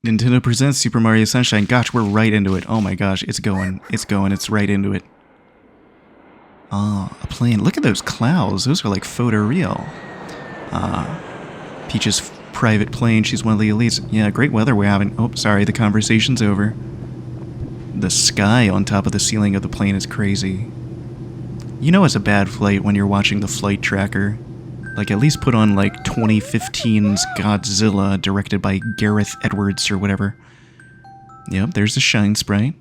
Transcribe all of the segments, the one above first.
Nintendo presents Super Mario Sunshine. Gosh, we're right into it. Oh my gosh, it's going. It's going. It's right into it. Ah, a plane. Look at those clouds. Those are like photoreal. Peach's private plane. She's one of the elites. Yeah, great weather we're having. Oh, sorry, the conversation's over. The sky on top of the ceiling of the plane is crazy. You know it's a bad flight when you're watching the flight tracker. Like, at least put on, like, 2015's Godzilla, directed by Gareth Edwards or whatever. Yep, there's the Shine Sprite.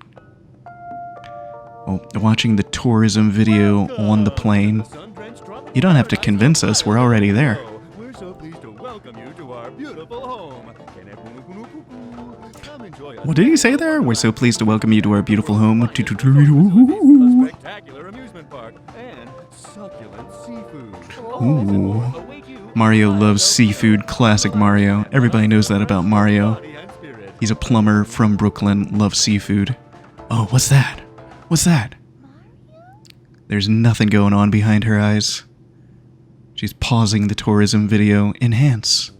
Oh, watching the tourism video on the plane. You don't have to convince us, we're already there. We're so pleased to welcome you to our beautiful home. What did he say there? We're so pleased to welcome you to our beautiful home. A spectacular amusement park and succulent seafood. Ooh. Mario loves seafood, classic Mario. Everybody knows that about Mario. He's a plumber from Brooklyn, loves seafood. Oh, what's that? What's that? There's nothing going on behind her eyes. She's pausing the tourism video. Enhance.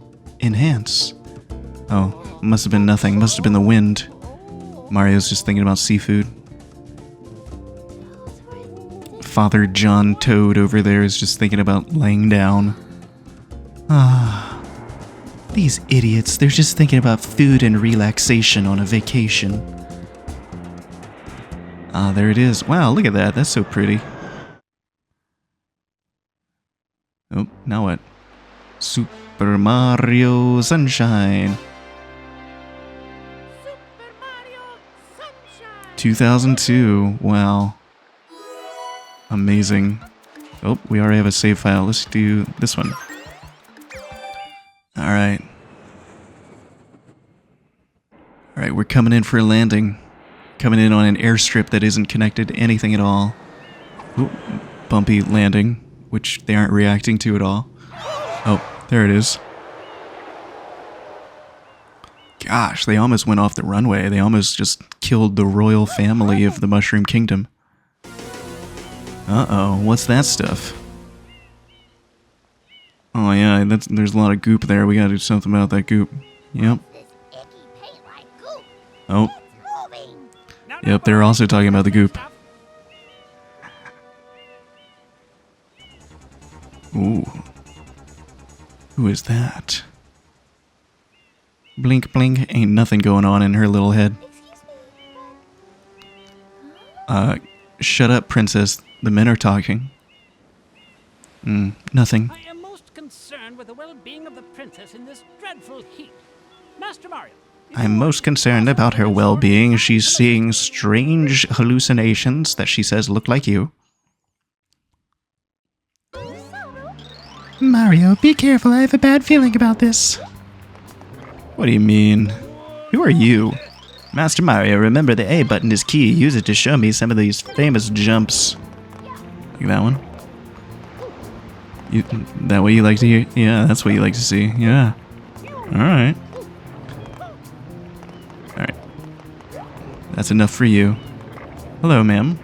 Enhance. Oh, must have been nothing. Must have been the wind. Mario's just thinking about seafood. Father John Toad over there is just thinking about laying down. Ah, these idiots, they're just thinking about food and relaxation on a vacation. Ah, there it is. Wow, look at that. That's so pretty. Oh, now what? Super Mario Sunshine. Super Mario Sunshine. 2002. Wow. Amazing. Oh, we already have a save file. Let's do this one. Alright. Alright, we're coming in for a landing. Coming in on an airstrip that isn't connected to anything at all. Ooh, bumpy landing, which they aren't reacting to at all. Oh, there it is. Gosh, they almost went off the runway. They almost just killed the royal family of the Mushroom Kingdom. Uh-oh, what's that stuff? Oh yeah, there's a lot of goop there. We gotta do something about that goop. Yep. Oh. Yep, they're also talking about the goop. Ooh. Who is that? Blink blink, ain't nothing going on in her little head. Shut up, princess. The men are talking. Nothing. I am most concerned with the well-being of the princess in this dreadful heat. Master Mario. I'm most concerned about her well-being. She's seeing strange hallucinations that she says look like you. Mario, be careful. I have a bad feeling about this. What do you mean? Who are you? Master Mario, remember the A button is key. Use it to show me some of these famous jumps. Like that one? That what you like to hear? Yeah, that's what you like to see. Yeah. Alright. Alright. That's enough for you. Hello, ma'am.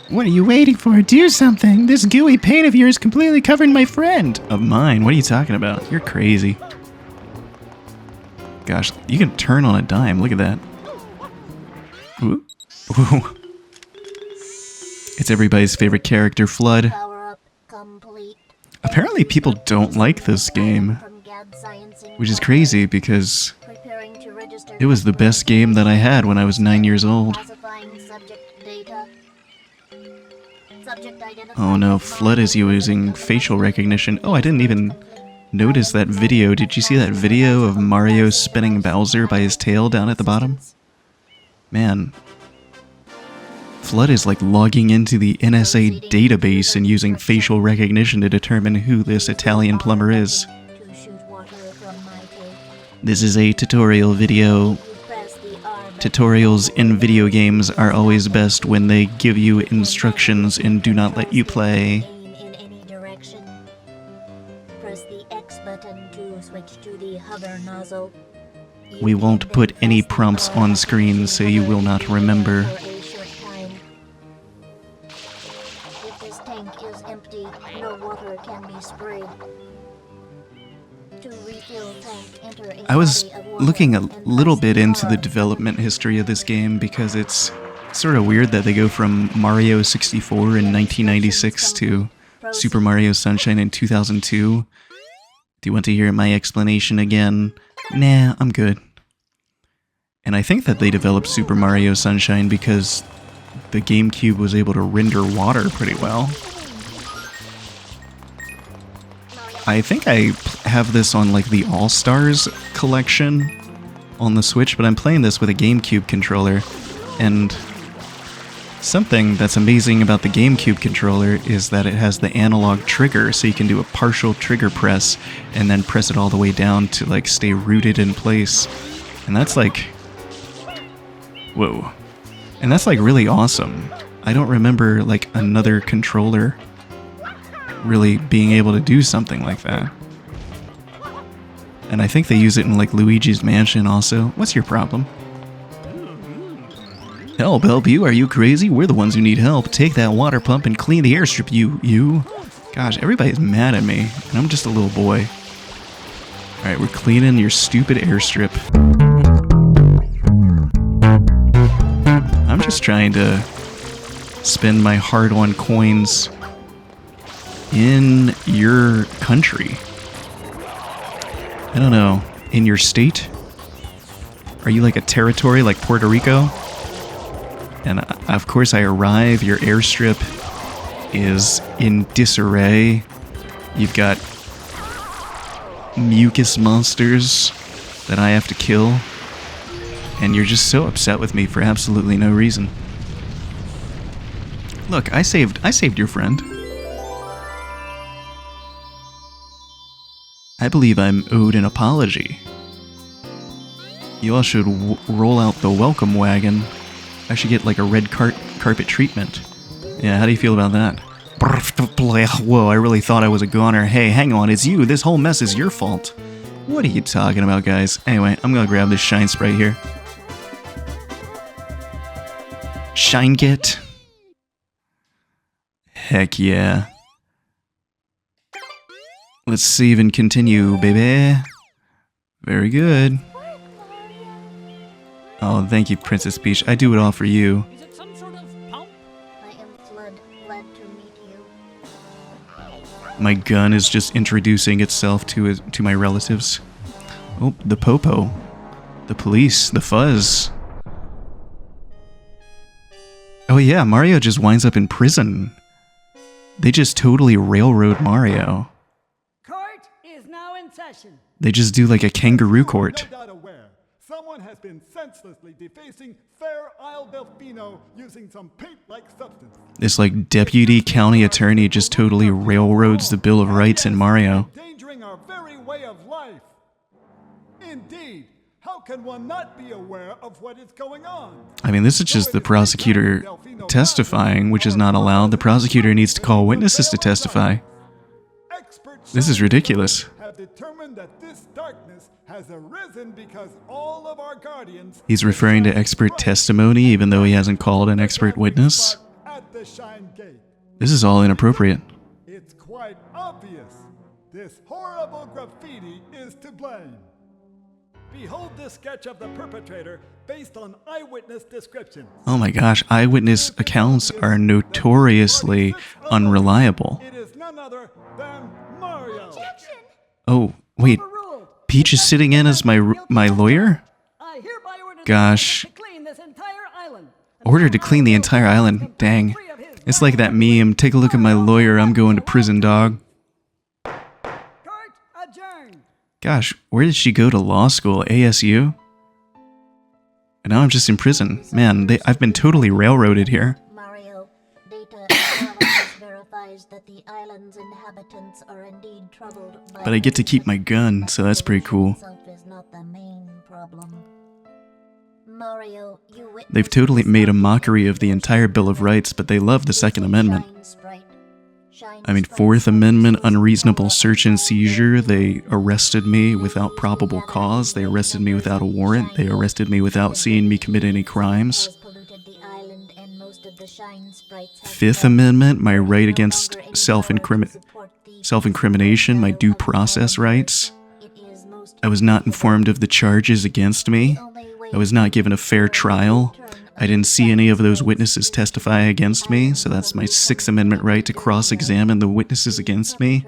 What are you waiting for? Do something! This gooey paint of yours completely covered my friend! Of mine? What are you talking about? You're crazy. Gosh, you can turn on a dime. Look at that. Ooh. Ooh. It's everybody's favorite character, Flood. Apparently people don't like this game, which is crazy because it was the best game that I had when I was 9 years old. Oh no, Flood is using facial recognition. Oh, I didn't even notice that video. Did you see that video of Mario spinning Bowser by his tail down at the bottom? Man. Flood is like logging into the NSA database and using facial recognition to determine who this Italian plumber is. This is a tutorial video. Tutorials in video games are always best when they give you instructions and do not let you play. We won't put any prompts on screen so you will not remember. If this tank is empty, no water can be sprayed. To refill tank, enter a I was looking a little bit into the development history of this game because it's sort of weird that they go from Mario 64 in 1996 to Super Mario Sunshine in 2002. Do you want to hear my explanation again? Nah, I'm good. And I think that they developed Super Mario Sunshine because the GameCube was able to render water pretty well. I think I have this on like the All-Stars collection on the Switch, but I'm playing this with a GameCube controller, and something that's amazing about the GameCube controller is that it has the analog trigger, so you can do a partial trigger press and then press it all the way down to like stay rooted in place. And that's like... Whoa. And that's like really awesome. I don't remember like another controller really being able to do something like that. And I think they use it in like Luigi's Mansion also. What's your problem? Help you? Are you crazy? We're the ones who need help. Take that water pump and clean the airstrip, you. Gosh, everybody's mad at me, and I'm just a little boy. Alright, we're cleaning your stupid airstrip. I'm just trying to spend my hard-won coins in your country. I don't know, in your state? Are you like a territory like Puerto Rico? And of course I arrive, your airstrip is in disarray. You've got mucus monsters that I have to kill. And you're just so upset with me for absolutely no reason. Look, I saved your friend. I believe I'm owed an apology. You all should roll out the welcome wagon. I should get like a red carpet treatment. Yeah, how do you feel about that? Whoa, I really thought I was a goner. Hey, hang on, it's you. This whole mess is your fault. What are you talking about, guys? Anyway, I'm gonna grab this Shine Sprite here. Shine Kit. Heck yeah. Let's save and continue, baby. Very good. Oh, thank you, Princess Peach. I do it all for you. Is it some sort of pump? I am Flood, glad to meet you. My gun is just introducing itself to my relatives. Oh, the Popo. The police. The fuzz. Oh yeah, Mario just winds up in prison. They just totally railroad Mario. Court is now in session. They just do like a kangaroo court. No doubt aware, someone has been senselessly defacing Fair Isle Delfino using some paint-like substance. This like deputy county attorney just totally railroads the Bill of Rights in Mario. Endangering our very way of life. Indeed, how can one not be aware of what is going on? I mean, this is just the prosecutor testifying, which is not allowed. The prosecutor needs to call witnesses to testify. This is ridiculous. Have determined that this darkness has arisen because all of our guardians. He's referring to expert testimony, even though he hasn't called an expert witness. At the Shine Gate. This is all inappropriate. It's quite obvious. This horrible graffiti is to blame. Behold this sketch of the perpetrator based on eyewitness descriptions. Oh my gosh, eyewitness accounts are notoriously unreliable. It is none other than Mario. Oh, wait. Peach is sitting in as my lawyer? I hereby order Gosh. to clean this entire island. Ordered to clean the entire island. Dang. It's like that meme. Take a look at my lawyer. I'm going to prison, dog. Court adjourned. Gosh, where did she go to law school? ASU? And now I'm just in prison. Man, I've been totally railroaded here. Mario, data analysis verifies that the island's inhabitants are indeed troubled by... But I get to keep my gun, so that's pretty cool. Itself is not the main problem. Mario, you witnessed They've totally made a mockery of the entire Bill of Rights, but they love the Second Amendment. I mean, Fourth Amendment, unreasonable search and seizure. They arrested me without probable cause. They arrested me without a warrant. They arrested me without seeing me commit any crimes. Fifth Amendment, my right against self-incrimination, my due process rights. It is most I was not informed of the charges against me. I was not given a fair trial. I didn't see any of those witnesses testify against me, so that's my Sixth Amendment right to cross-examine the witnesses against me.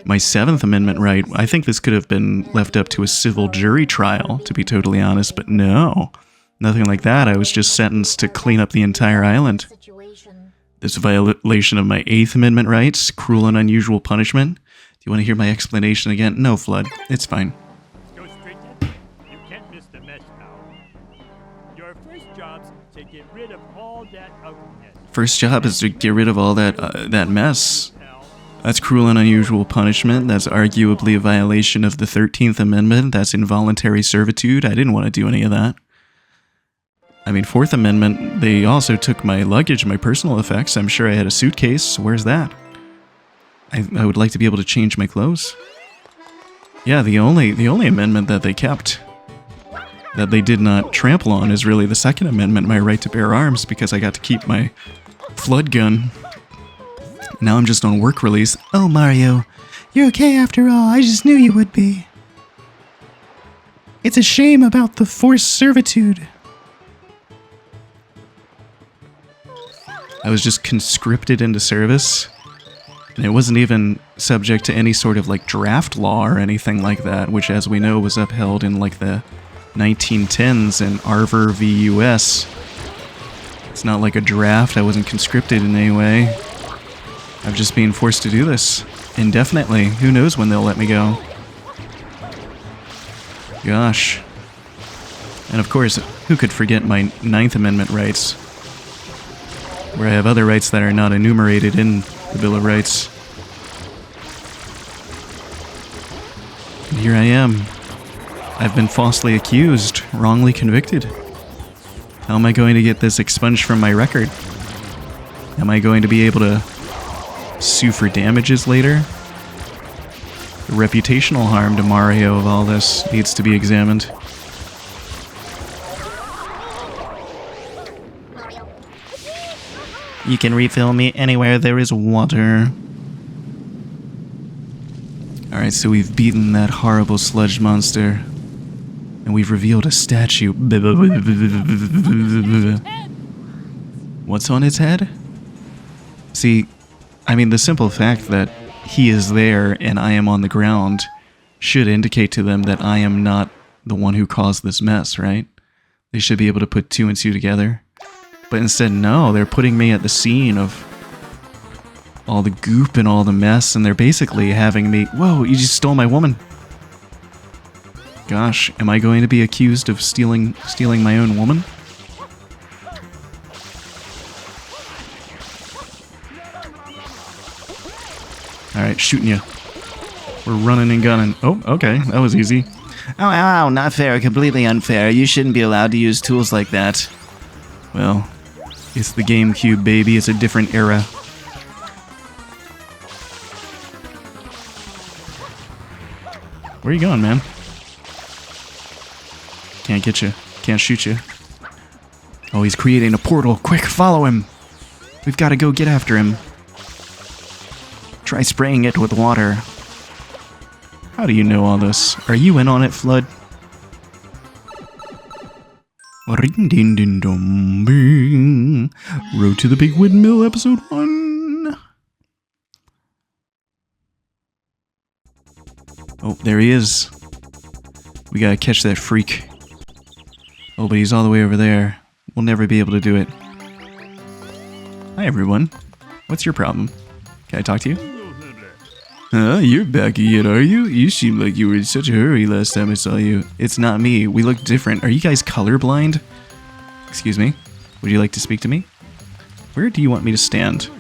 My Seventh Amendment right, I think this could have been left up to a civil jury trial, to be totally honest, but no. Nothing like that. I was just sentenced to clean up the entire island. This violation of my Eighth Amendment rights, cruel and unusual punishment. Do you want to hear my explanation again? No, Flood. It's fine. Go straight to it. You can't miss the mess, pal. Your first job's to get rid of all that ugliness. First job is to get rid of all that mess. That's cruel and unusual punishment. That's arguably a violation of the 13th Amendment. That's involuntary servitude. I didn't want to do any of that. I mean, Fourth Amendment, they also took my luggage, my personal effects. I'm sure I had a suitcase. Where's that? I would like to be able to change my clothes. Yeah, the only amendment that they kept, that they did not trample on, is really the Second Amendment, my right to bear arms, because I got to keep my flood gun. Now I'm just on work release. Oh, Mario, you're okay after all. I just knew you would be. It's a shame about the forced servitude. I was just conscripted into service, and it wasn't even subject to any sort of like draft law or anything like that, which, as we know, was upheld in like the 1910s in Arver v. US. It's not like a draft. I wasn't conscripted in any way. I'm just being forced to do this indefinitely. Who knows when they'll let me go? Gosh. And of course, who could forget my Ninth Amendment rights, where I have other rights that are not enumerated in the Bill of Rights. And here I am. I've been falsely accused, wrongly convicted. How am I going to get this expunged from my record? Am I going to be able to sue for damages later? The reputational harm to Mario of all this needs to be examined. You can refill me anywhere there is water. Alright, so we've beaten that horrible sludge monster. And we've revealed a statue. What's on its head? See, I mean, the simple fact that he is there and I am on the ground should indicate to them that I am not the one who caused this mess, right? They should be able to put two and two together. But instead, no, they're putting me at the scene of all the goop and all the mess, and they're basically having me... Whoa, you just stole my woman. Gosh, am I going to be accused of stealing my own woman? Alright, shooting you. We're running and gunning. Oh, okay, that was easy. Oh, not fair, completely unfair. You shouldn't be allowed to use tools like that. Well, it's the GameCube, baby. It's a different era. Where are you going, man? Can't get you. Can't shoot you. Oh, he's creating a portal. Quick, follow him. We've got to go get after him. Try spraying it with water. How do you know all this? Are you in on it, Flood? Ring ding ding dong bing. Road to the Big Windmill, episode 1. Oh, there he is. We gotta catch that freak. Oh, but he's all the way over there. We'll never be able to do it. Hi, everyone. What's your problem? Can I talk to you? You're back again, are you? You seem like you were in such a hurry last time I saw you. It's not me. We look different. Are you guys colorblind? Excuse me? Would you like to speak to me? Where do you want me to stand?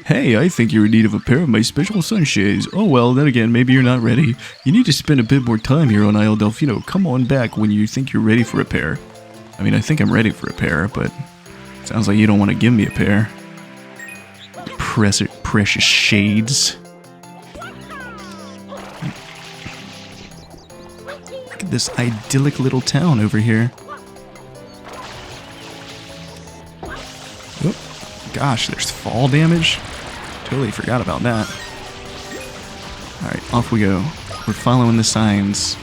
Hey, I think you're in need of a pair of my special sunshades. Oh well, then again, maybe you're not ready. You need to spend a bit more time here on Isle Delfino. Come on back when you think you're ready for a pair. I mean, I think I'm ready for a pair, but it sounds like you don't want to give me a pair. Precious shades. Look at this idyllic little town over here. Oh, gosh, there's fall damage. Totally forgot about that. Alright, off we go. We're following the signs.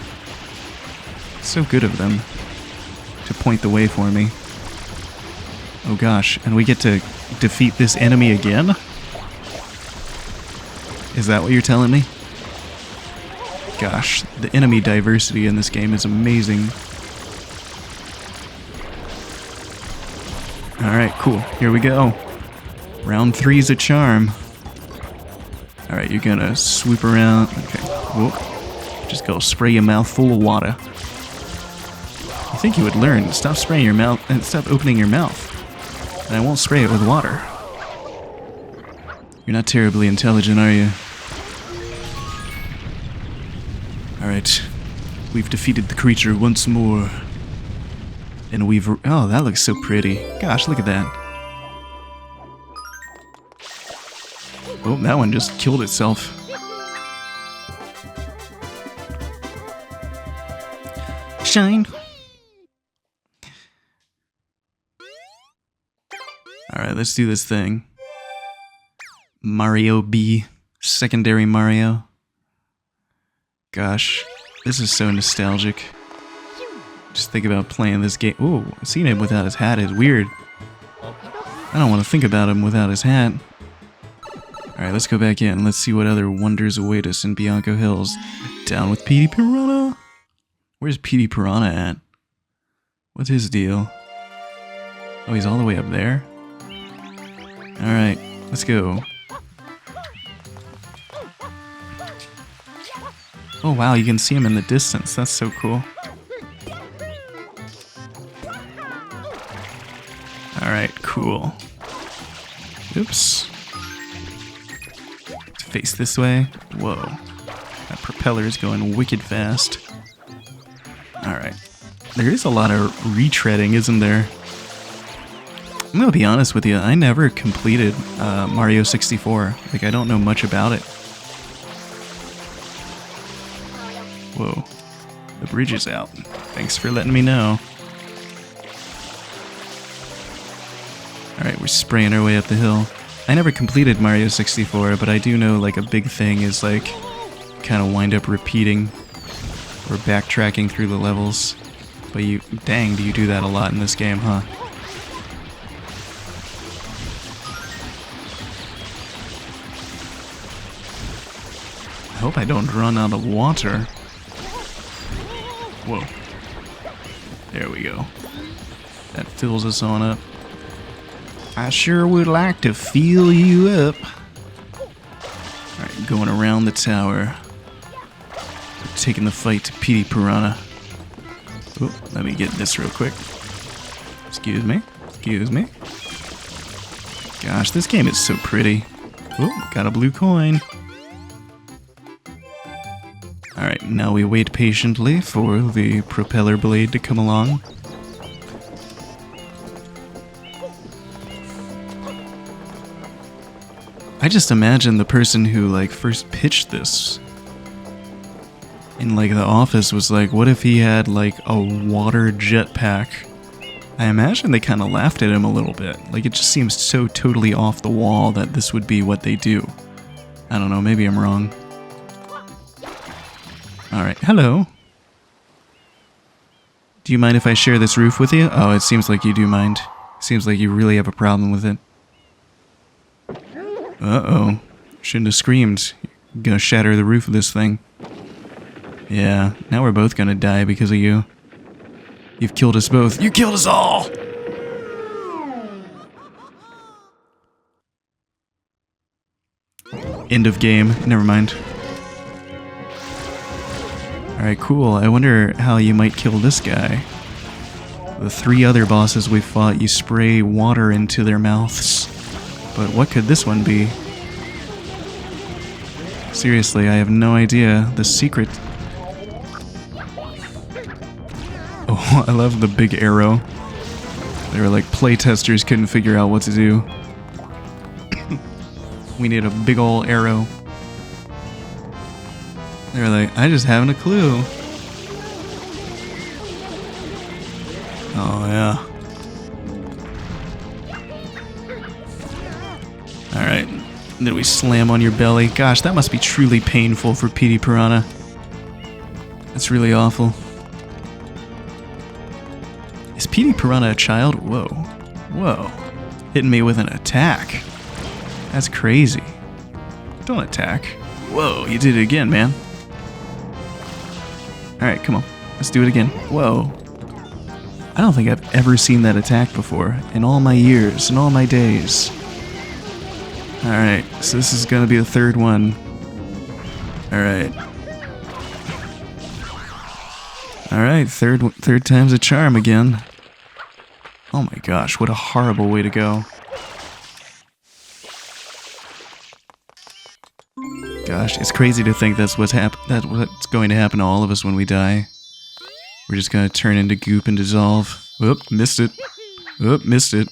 So good of them to point the way for me. Oh gosh, and we get to defeat this enemy again? Is that what you're telling me? Gosh, the enemy diversity in this game is amazing. Alright, cool. Here we go. Round 3's a charm. Alright, you're gonna swoop around. Okay. Whoop. Just go spray your mouth full of water. You think you would learn. Stop spraying your mouth and stop opening your mouth. And I won't spray it with water. You're not terribly intelligent, are you? Alright. We've defeated the creature once more. And we've... Oh, that looks so pretty. Gosh, look at that. Oh, that one just killed itself. Shine. Alright, let's do this thing. Mario B. Secondary Mario. Gosh, this is so nostalgic. Just think about playing this game. Ooh, seeing him without his hat is weird. I don't want to think about him without his hat. Alright, let's go back in. Let's see what other wonders await us in Bianco Hills. Down with Petey Piranha. Where's Petey Piranha at? What's his deal? Oh, he's all the way up there? Alright, let's go. Oh wow, you can see him in the distance. That's so cool. Alright, cool. Oops. Let's face this way. Whoa. That propeller is going wicked fast. Alright. There is a lot of retreading, isn't there? I'm gonna be honest with you, I never completed Mario 64. Like, I don't know much about it. Whoa. The bridge is out. Thanks for letting me know. Alright, we're spraying our way up the hill. I never completed Mario 64, but I do know, like, a big thing is, like, kind of wind up repeating or backtracking through the levels. But you, dang, do you do that a lot in this game, huh? I hope I don't run out of water. Whoa. There we go. That fills us on up. I sure would like to fill you up. Alright, going around the tower. We're taking the fight to Petey Piranha. Oh, let me get this real quick. Excuse me. Excuse me. Gosh, this game is so pretty. Oh, got a blue coin. Alright, now we wait patiently for the propeller blade to come along. I just imagine the person who, like, first pitched this in, like, the office was like, what if he had, like, a water jetpack? I imagine they kind of laughed at him a little bit. Like, it just seems so totally off the wall that this would be what they do. I don't know, maybe I'm wrong. Alright, hello. Do you mind if I share this roof with you? Oh, it seems like you do mind. Seems like you really have a problem with it. Uh-oh. Shouldn't have screamed. You're gonna shatter the roof of this thing. Yeah, now we're both gonna die because of you. You've killed us both. You killed us all! End of game. Never mind. Alright, cool. I wonder how you might kill this guy. The 3 other bosses we fought, you spray water into their mouths. But what could this one be? Seriously, I have no idea. The secret... Oh, I love the big arrow. They were like, playtesters couldn't figure out what to do. We need a big ol' arrow. They were like, I just haven't a clue. Oh, yeah. Alright. Then we slam on your belly. Gosh, that must be truly painful for Petey Piranha. That's really awful. Is Petey Piranha a child? Whoa. Whoa. Hitting me with an attack. That's crazy. Don't attack. Whoa, you did it again, man. Alright, come on. Let's do it again. Whoa. I don't think I've ever seen that attack before in all my years, in all my days. Alright, so this is gonna be the third one. Alright. Alright, third time's a charm again. Oh my gosh, what a horrible way to go. Gosh, it's crazy to think that's what's going to happen to all of us when we die. We're just gonna turn into goop and dissolve. Whoop, missed it. Whoop, missed it.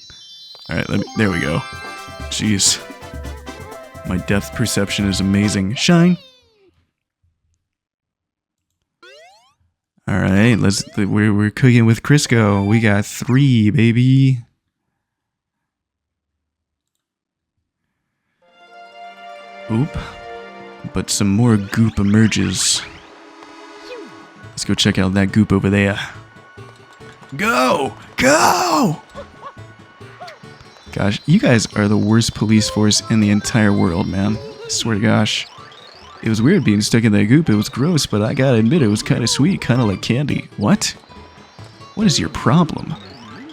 Alright, there we go. Jeez. My depth perception is amazing. Shine! Alright, we're cooking with Crisco. We got 3, baby. Oop. But some more goop emerges. Let's go check out that goop over there. Go! Go! Gosh, you guys are the worst police force in the entire world, man. I swear to gosh. It was weird being stuck in that goop. It was gross, but I gotta admit it was kind of sweet, kind of like candy. What? What is your problem?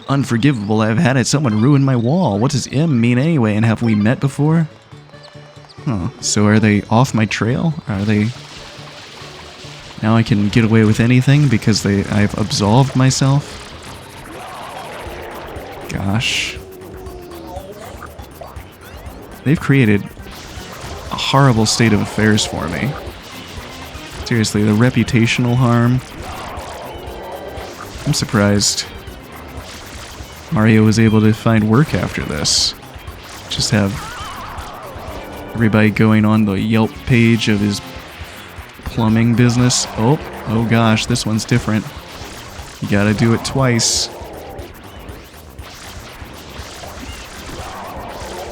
Unforgivable, I've had it. Someone ruined my wall. What does M mean anyway, and have we met before? Huh, so are they off my trail? Are they... Now I can get away with anything because I've absolved myself? Gosh. They've created a horrible state of affairs for me. Seriously, the reputational harm. I'm surprised Mario was able to find work after this. Just have everybody going on the Yelp page of his plumbing business. Oh gosh, this one's different. You gotta do it twice.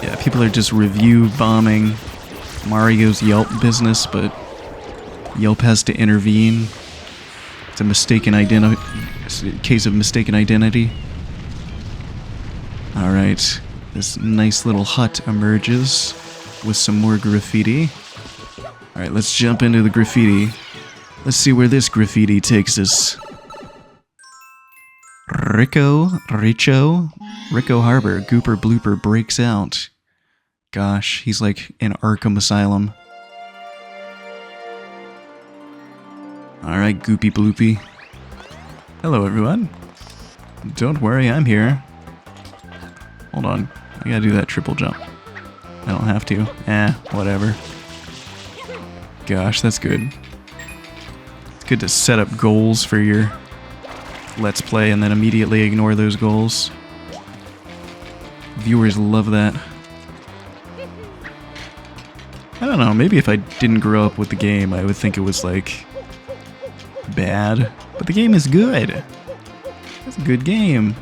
Yeah, people are just review bombing Mario's Yelp business, but Yelp has to intervene. It's a case of mistaken identity. Alright, this nice little hut emerges with some more graffiti. Alright, let's jump into the graffiti. Let's see where this graffiti takes us. Ricco Harbor, Gooper Blooper breaks out. Gosh, he's like in Arkham Asylum. Alright, Goopy Bloopy. Hello, everyone. Don't worry, I'm here. Hold on, I gotta do that triple jump. I don't have to. Whatever. Gosh, that's good. It's good to set up goals for your Let's Play and then immediately ignore those goals. Viewers love that. I don't know, maybe if I didn't grow up with the game, I would think it was, like, bad. But the game is good. It's a good game.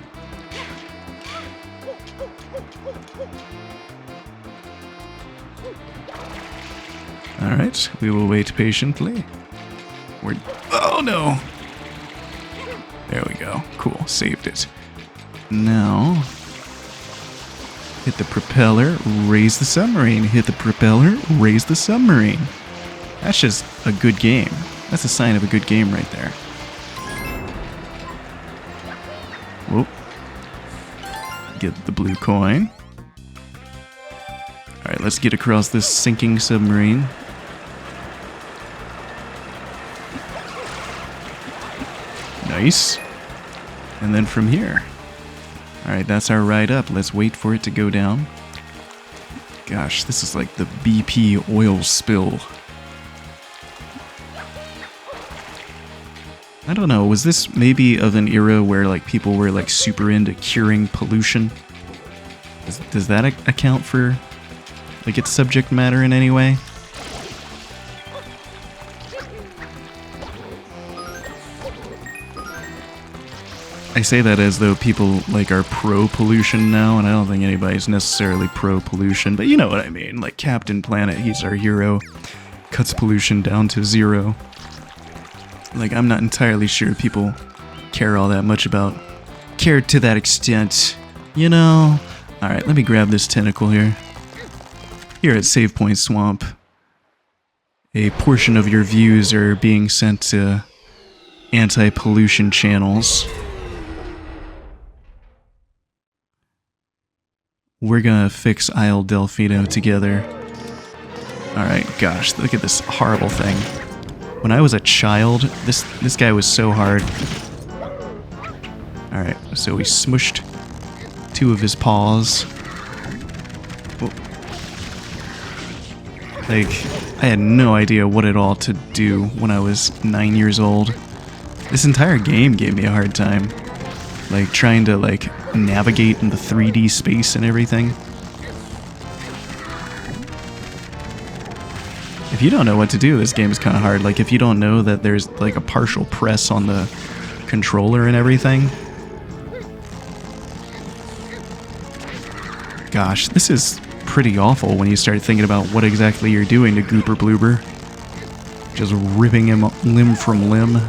Alright, we will wait patiently. Oh no! There we go. Cool, saved it. Now... hit the propeller, raise the submarine. Hit the propeller, raise the submarine. That's just a good game. That's a sign of a good game right there. Whoop. Get the blue coin. Alright, let's get across this sinking submarine. Nice. And then from here. Alright, that's our ride up. Let's wait for it to go down. Gosh, this is like the BP oil spill. I don't know, was this maybe of an era where like people were like super into curing pollution? Does that account for like its subject matter in any way? I say that as though people like are pro-pollution now, and I don't think anybody's necessarily pro-pollution, but you know what I mean. Like Captain Planet, he's our hero. Cuts pollution down to 0. Like, I'm not entirely sure people care all that much about... care to that extent, you know? Alright, let me grab this tentacle here. Here at Save Point Swamp, a portion of your views are being sent to anti-pollution channels. We're gonna fix Isle Delfino together. Alright, gosh, look at this horrible thing. When I was a child, this guy was so hard. Alright, so we smushed 2 of his paws. Oh. Like, I had no idea what it all to do when I was 9 years old. This entire game gave me a hard time. Like, trying to, like, navigate in the 3D space and everything. If you don't know what to do, this game is kind of hard. Like, if you don't know that there's, like, a partial press on the controller and everything. Gosh, this is pretty awful when you start thinking about what exactly you're doing to Gooper Bloober. Just ripping him limb from limb.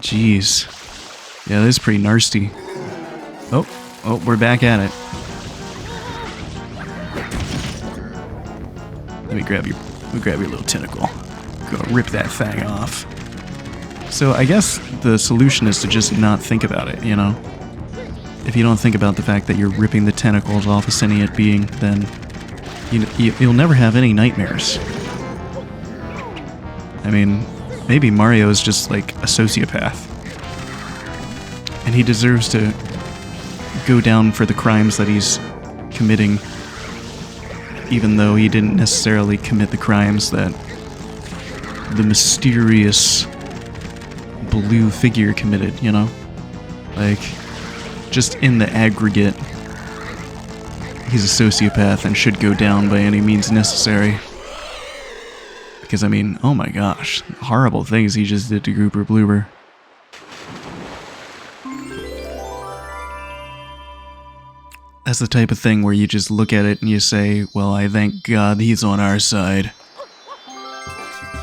Jeez. Yeah, this is pretty nasty. Oh, we're back at it. Let me grab your little tentacle. Gonna rip that thing off. So I guess the solution is to just not think about it, you know? If you don't think about the fact that you're ripping the tentacles off a sentient being, then you'll never have any nightmares. I mean, maybe Mario is just like a sociopath. And he deserves to go down for the crimes that he's committing, even though he didn't necessarily commit the crimes that the mysterious blue figure committed, you know? Like, just in the aggregate, he's a sociopath and should go down by any means necessary. Because, I mean, oh my gosh, horrible things he just did to Gooper Bloober. That's the type of thing where you just look at it and you say, well, I thank God he's on our side.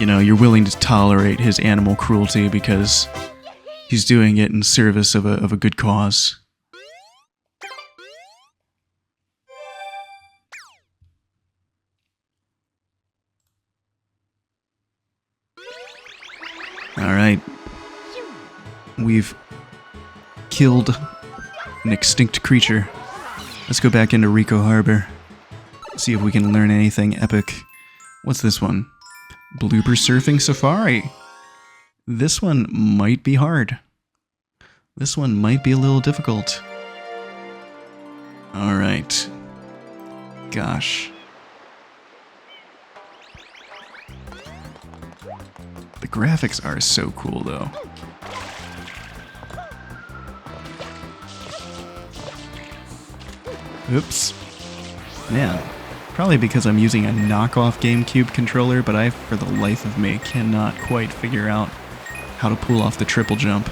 You know, you're willing to tolerate his animal cruelty because he's doing it in service of a good cause. Alright. We've killed an extinct creature. Let's go back into Ricco Harbor. See if we can learn anything epic. What's this one? Blooper Surfing Safari. This one might be hard. This one might be a little difficult. Alright. Gosh. The graphics are so cool, though. Oops. Man. Probably because I'm using a knockoff GameCube controller, but I, for the life of me, cannot quite figure out how to pull off the triple jump.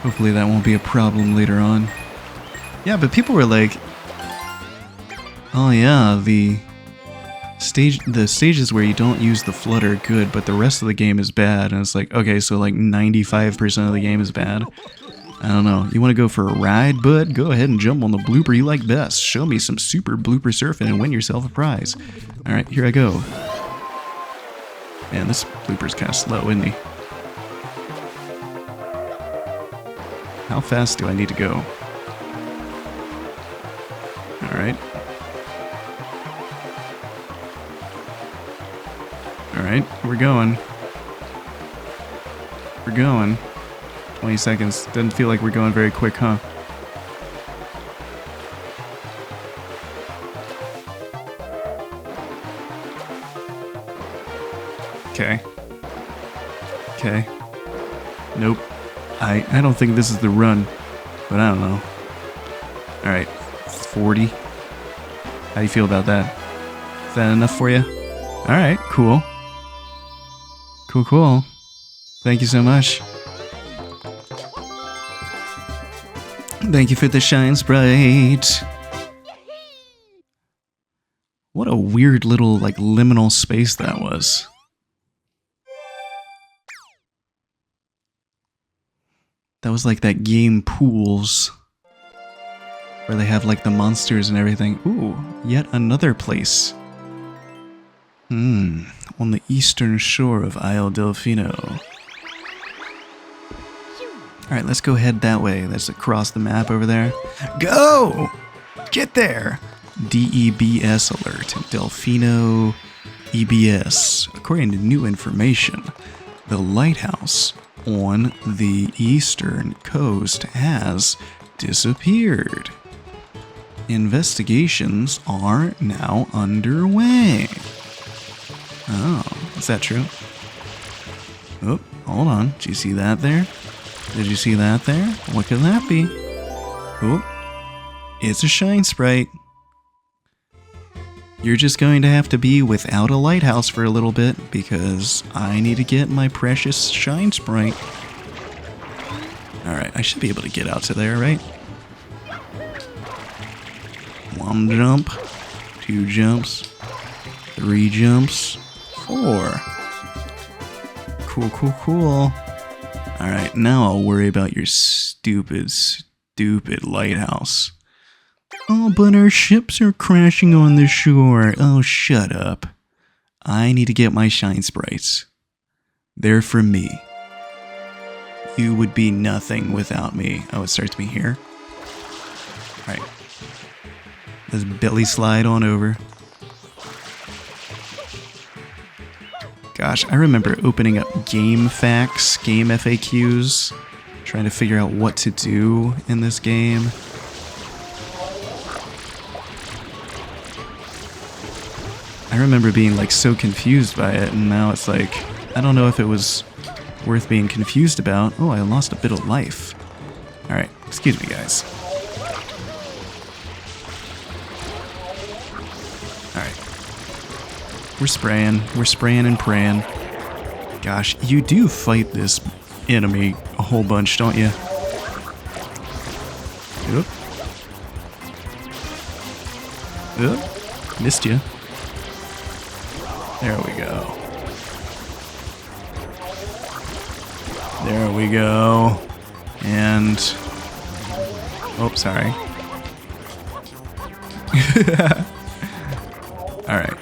Hopefully that won't be a problem later on. Yeah, but people were like, oh yeah, the stages where you don't use the FLUDD are good, but the rest of the game is bad. And it's like, okay, so like 95% of the game is bad. I don't know. You want to go for a ride, bud? Go ahead and jump on the blooper you like best. Show me some super blooper surfing and win yourself a prize. Alright, here I go. Man, this blooper's kind of slow, isn't he? How fast do I need to go? Alright. Alright, we're going. We're going. 20 seconds. Doesn't feel like we're going very quick, huh? Okay. Okay. Nope. I don't think this is the run, but I don't know. Alright. 40. How do you feel about that? Is that enough for you? Alright, cool. Cool, cool. Thank you so much. Thank you for the shine sprite. What a weird little, like, liminal space that was. That was like that game Pools, where they have, like, the monsters and everything. Ooh, yet another place. On the eastern shore of Isle Delfino. Alright, let's go head that way. That's across the map over there. Go! Get there! DEBS alert. Delfino EBS. According to new information, the lighthouse on the eastern coast has disappeared. Investigations are now underway. Oh, is that true? Oh, hold on. Did you see that there? Did you see that there? What could that be? Oh, it's a shine sprite. You're just going to have to be without a lighthouse for a little bit because I need to get my precious shine sprite. Alright, I should be able to get out to there, right? 1 jump, 2 jumps, 3 jumps, 4. Cool, cool, cool. Alright, now I'll worry about your stupid, stupid lighthouse. Oh, but our ships are crashing on the shore. Oh, shut up. I need to get my shine sprites. They're for me. You would be nothing without me. Oh, it starts me here. Alright. Let's belly slide on over. Gosh, I remember opening up game facts, game FAQs, trying to figure out what to do in this game. I remember being like so confused by it, and now it's like, I don't know if it was worth being confused about. Oh, I lost a bit of life. Alright, excuse me guys. Alright. We're spraying and praying. Gosh, you do fight this enemy a whole bunch, don't you? Oop. Oop. Missed you. There we go. There we go. And... oh, sorry. Alright.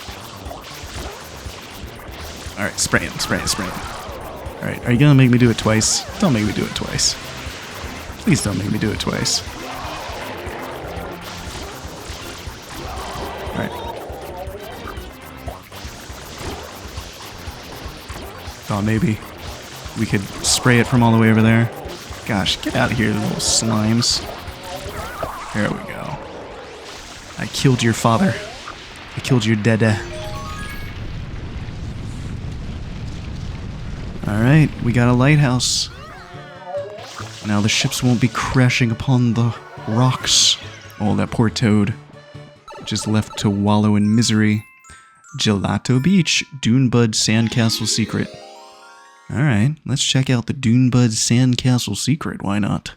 Alright, spraying. Alright, are you gonna make me do it twice? Don't make me do it twice. Please don't make me do it twice. Alright. Thought maybe we could spray it from all the way over there. Gosh, get out of here, little slimes. There we go. I killed your father. I killed your dada. Alright, we got a lighthouse. Now the ships won't be crashing upon the rocks. Oh, that poor toad. Just left to wallow in misery. Gelato Beach, Dunebud Sandcastle Secret. Alright, let's check out the Dunebud Sandcastle Secret, why not?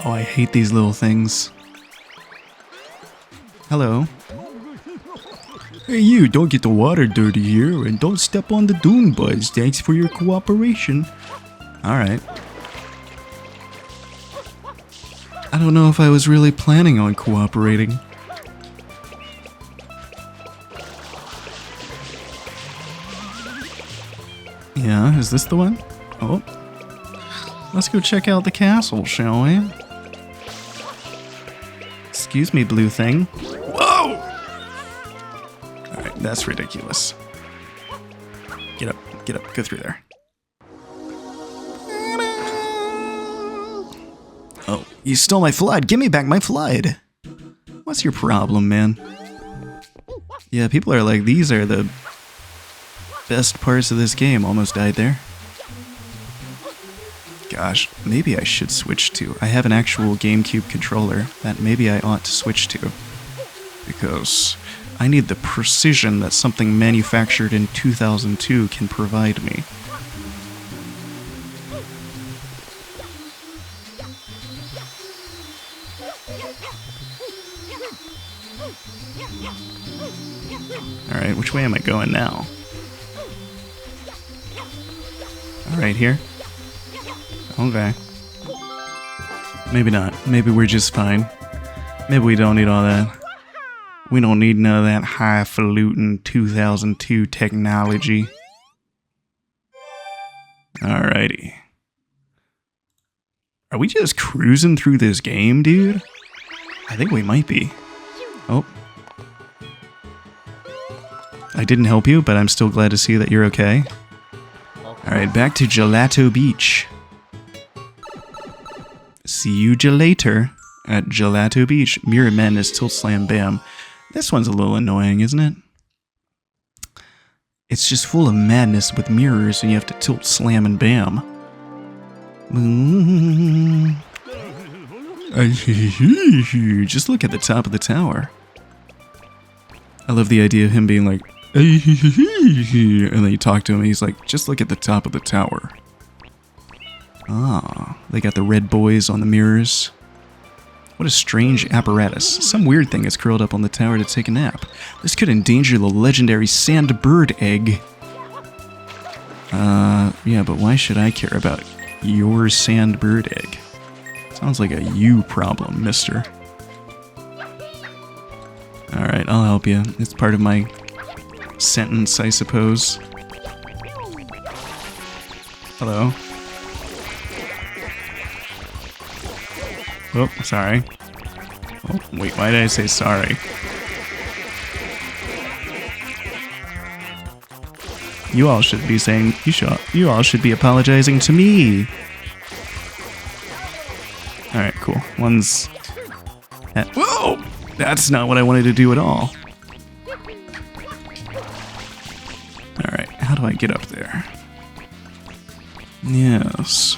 Oh, I hate these little things. Hello. Hey you, don't get the water dirty here, and don't step on the Dunebuds. Thanks for your cooperation. Alright. I don't know if I was really planning on cooperating. Yeah, is this the one? Oh. Let's go check out the castle, shall we? Excuse me, blue thing. Whoa! Alright, that's ridiculous. Get up, go through there. Oh, you stole my flood. Give me back my flood. What's your problem, man? Yeah, people are like, these are the best parts of this game. Almost died there. Gosh, maybe I should switch to... I have an actual GameCube controller that maybe I ought to switch to. Because I need the precision that something manufactured in 2002 can provide me. Alright, which way am I going now? Alright, here. Okay. Maybe not. Maybe we're just fine. Maybe we don't need all that. We don't need none of that highfalutin 2002 technology. Alrighty. Are we just cruising through this game, dude? I think we might be. Oh. I didn't help you, but I'm still glad to see that you're okay. Alright, back to Gelato Beach. See you later at Gelato Beach. Mirror Madness, Tilt Slam Bam. This one's a little annoying, isn't it? It's just full of madness with mirrors and you have to tilt, slam, and bam. Just look at the top of the tower. I love the idea of him being like, and then you talk to him and he's like, just look at the top of the tower. Ah, they got the red boys on the mirrors. What a strange apparatus. Some weird thing is curled up on the tower to take a nap. This could endanger the legendary sand bird egg. Yeah, but why should I care about your sand bird egg? Sounds like a you problem, mister. Alright, I'll help you. It's part of my sentence, I suppose. Hello. Oh, sorry. Oh, wait, why did I say sorry? You all should be saying, you all should be apologizing to me. Alright, cool. One's... Whoa! That's not what I wanted to do at all. Alright, how do I get up there? Yes.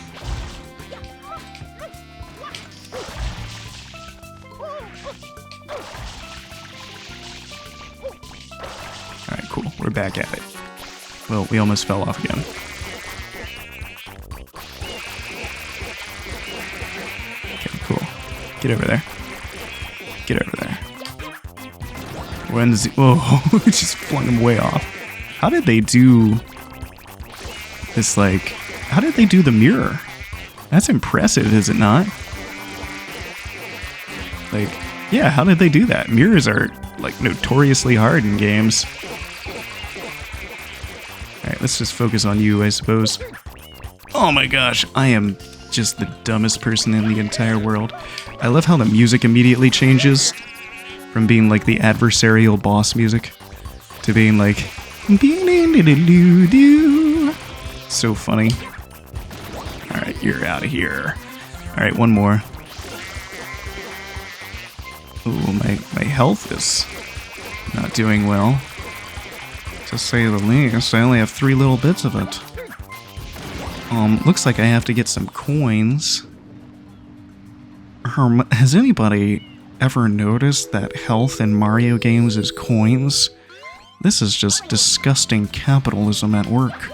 Alright, cool. We're back at it. Well, we almost fell off again. Okay, cool. Get over there. Get over there. When's the... Whoa, just flung him way off. How did they do this, like... How did they do the mirror? That's impressive, is it not? Like, yeah, how did they do that? Mirrors are, like, notoriously hard in games. Alright, let's just focus on you, I suppose. Oh my gosh, I am just the dumbest person in the entire world. I love how the music immediately changes from being like the adversarial boss music to being like... So funny. Alright, you're out of here. Alright, one more. Ooh, my health is not doing well, to say the least. I only have 3 little bits of it. Looks like I have to get some coins. Has anybody ever noticed that health in Mario games is coins? This is just disgusting capitalism at work.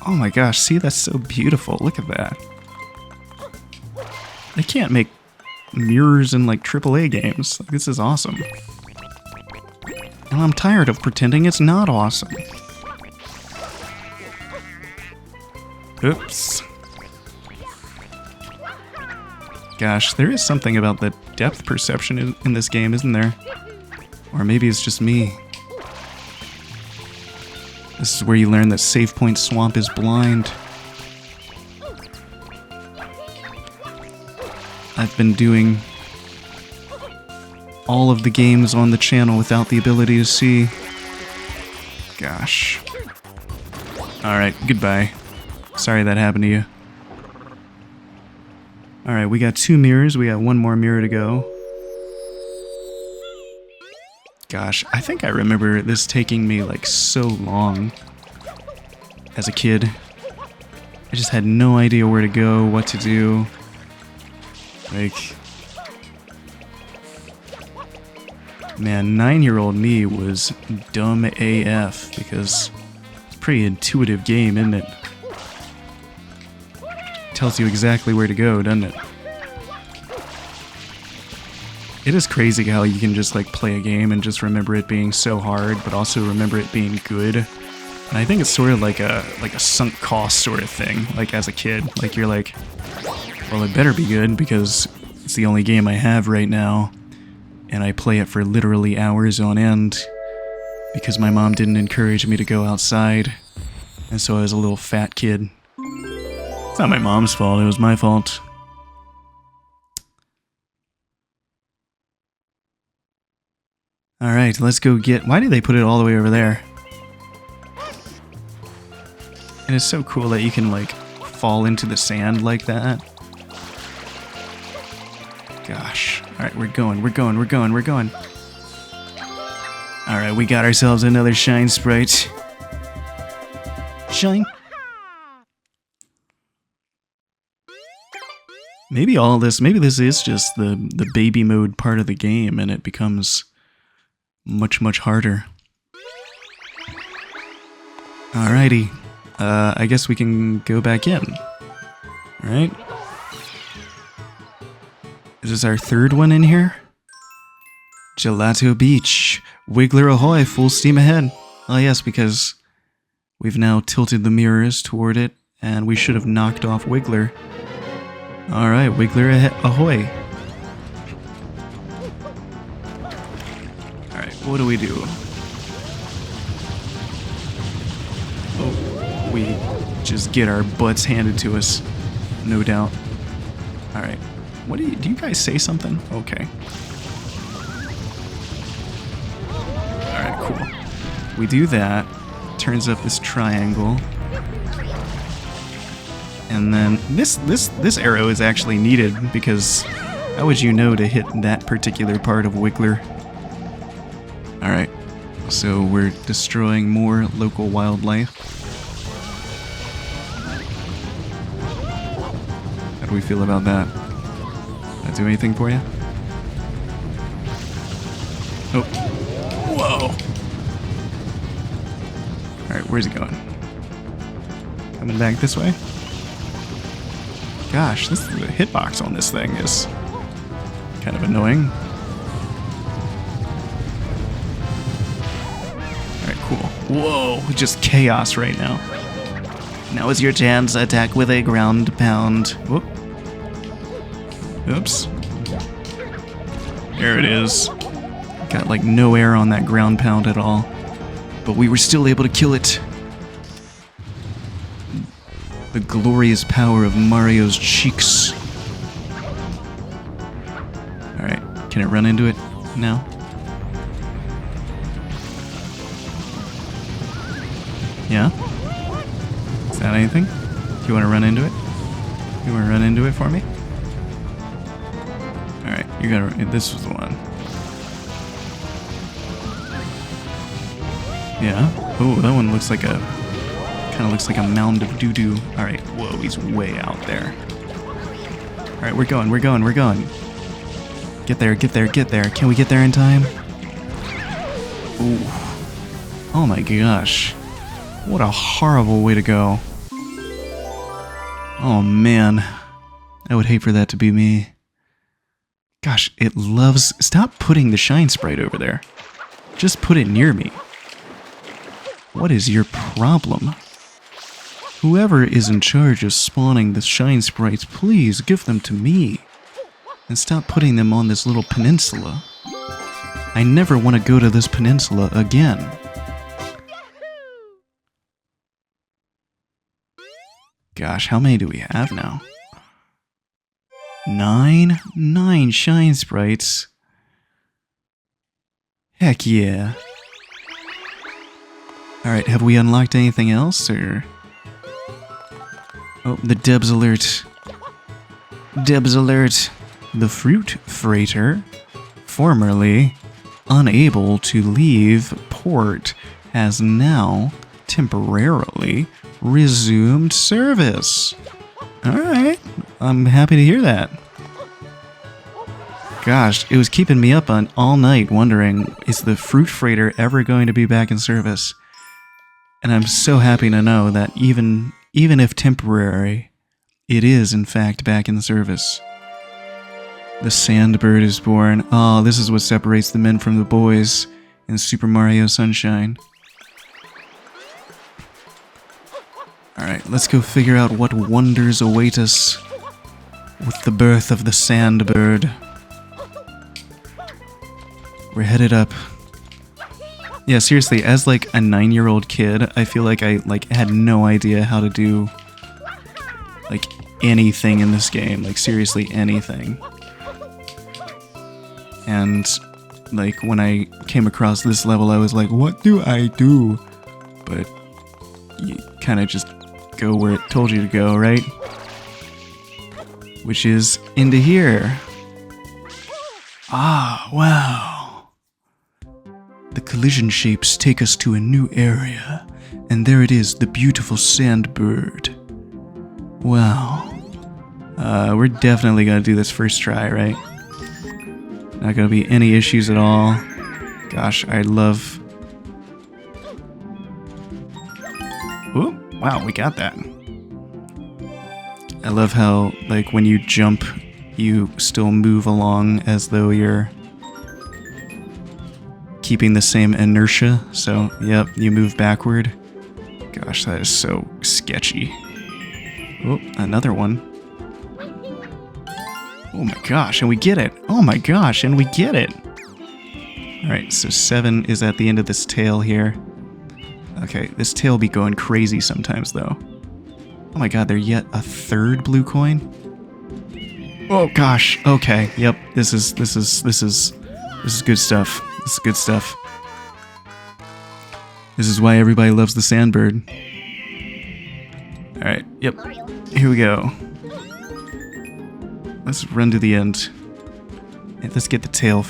Oh my gosh, see, that's so beautiful. Look at that. They can't make mirrors in like AAA games. Like, this is awesome. And I'm tired of pretending it's not awesome. Oops. Gosh, there is something about the depth perception in this game, isn't there? Or maybe it's just me. This is where you learn that Save Point Swamp is blind. I've been doing all of the games on the channel without the ability to see. Gosh. Alright, goodbye. Sorry that happened to you. Alright, we got 2 mirrors. We got 1 more mirror to go. Gosh, I think I remember this taking me like so long as a kid. I just had no idea where to go, what to do. Like, man, 9-year-old me was dumb AF because it's a pretty intuitive game, isn't it? tells you exactly where to go, doesn't it? It is crazy how you can just like play a game and just remember it being so hard, but also remember it being good. And I think it's sort of like a sunk cost sort of thing, like as a kid. Like you're like, well, it better be good because it's the only game I have right now. And I play it for literally hours on end because my mom didn't encourage me to go outside. And so I was a little fat kid. It's not my mom's fault, it was my fault. Alright, let's go get... Why did they put it all the way over there? And it's so cool that you can, like, fall into the sand like that. Gosh. Alright, we're going. Alright, we got ourselves another Shine Sprite. Shine. Maybe this is just the baby mode part of the game and it becomes much, much harder. Alrighty. I guess we can go back in. Alright. Is this our third one in here? Gelato Beach. Wiggler ahoy, full steam ahead. Oh yes, because we've now tilted the mirrors toward it, and we should have knocked off Wiggler. Alright, Wiggler ahoy. Alright, what do we do? Oh, we just get our butts handed to us. No doubt. Alright. What do you guys say something? Okay. Alright, cool. We do that. Turns up this triangle. And then this arrow is actually needed because how would you know to hit that particular part of Wiggler? Alright. So we're destroying more local wildlife. How do we feel about that? Did that do anything for you? Oh. Whoa! Alright, where's it going? Coming back this way? Gosh, the hitbox on this thing is kind of annoying. Alright, cool. Whoa, just chaos right now. Now is your chance. Attack with a ground pound. Whoop. Oops. There it is. Got like no air on that ground pound at all. But we were still able to kill it. The glorious power of Mario's cheeks. Alright, can it run into it now? Yeah? Is that anything? Do you want to run into it? You want to run into it for me? Alright, you gotta... This was the one. Yeah? Oh, that one looks like a... Kind of looks like a mound of doo-doo. Alright, whoa, he's way out there. Alright, we're going. Get there. Can we get there in time? Ooh. Oh my gosh. What a horrible way to go. Oh man. I would hate for that to be me. Gosh, it loves... Stop putting the Shine Sprite over there. Just put it near me. What is your problem? Whoever is in charge of spawning the Shine Sprites, please give them to me. And stop putting them on this little peninsula. I never want to go to this peninsula again. Gosh, how many do we have now? 9? 9 Shine Sprites. Heck yeah. Alright, have we unlocked anything else, or... Oh, the Debs alert. Debs alert. The fruit freighter, formerly unable to leave port, has now temporarily resumed service. Alright, I'm happy to hear that. Gosh, it was keeping me up on all night wondering, is the fruit freighter ever going to be back in service? And I'm so happy to know that even if temporary, It is, in fact, back in service. The Sandbird is born. Oh, this is what separates the men from the boys in Super Mario Sunshine. Alright, let's go figure out what wonders await us with the birth of the Sandbird. We're headed up. Yeah, seriously, as like a 9-year-old kid, I feel like I had no idea how to do like anything in this game, like seriously anything. And like when I came across this level, I was like, what do I do? But you kind of just go where it told you to go, right? Which is into here. Ah, wow. The collision shapes take us to a new area, and there it is, the beautiful Sandbird. Wow. We're definitely gonna do this first try, right? Not gonna be any issues at all. Gosh, I love... Ooh, wow, we got that. I love how, like, when you jump, you still move along as though you're keeping the same inertia. So, yep, you move backward. Gosh, that is so sketchy. Oh, another one. Oh my gosh, and we get it. Oh my gosh, and we get it. Alright, so 7 is at the end of this tail here. Okay, this tail be going crazy sometimes, though. Oh my god, there's yet a third blue coin? Oh gosh, okay, yep, this is good stuff. This is good stuff. This is why everybody loves the Sandbird. Alright, yep, here we go. Let's run to the end. And let's get the tail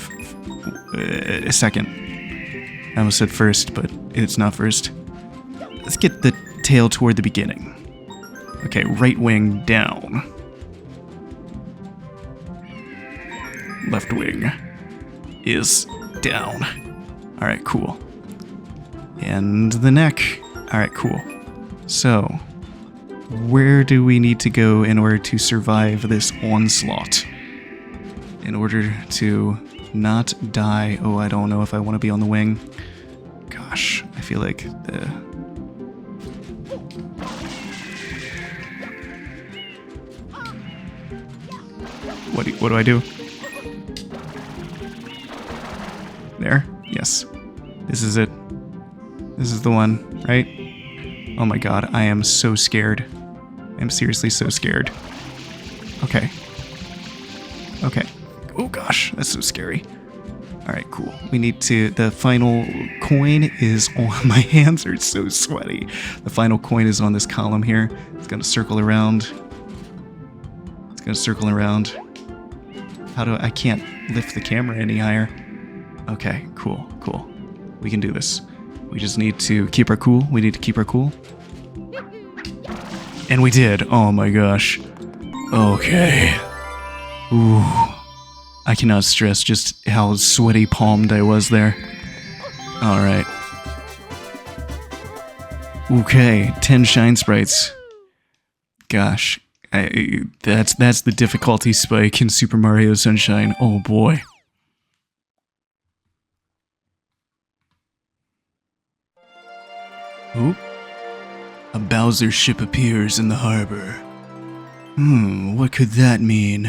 a second. I almost said first, but it's not first. Let's get the tail toward the beginning. Okay, right wing down. Left wing is down. Alright, cool. And the neck. Alright, cool. So, where do we need to go in order to survive this onslaught? In order to not die. Oh, I don't know if I want to be on the wing. Gosh, I feel like the... What do I do? There? Yes. This is it. This is the one, right? Oh my god, I am so scared. I'm seriously so scared. Okay. Okay. Oh gosh, that's so scary. Alright, cool. We need to... The final coin is on... My hands are so sweaty. The final coin is on this column here. It's gonna circle around. It's gonna circle around. How do I can't lift the camera any higher. Okay, cool, cool. We can do this. We just need to keep our cool. We need to keep our cool. And we did. Oh my gosh. Okay. Ooh. I cannot stress just how sweaty palmed I was there. Alright. Okay, 10 shine sprites. Gosh. That's the difficulty spike in Super Mario Sunshine. Oh boy. Oop. A Bowser ship appears in the harbor. What could that mean?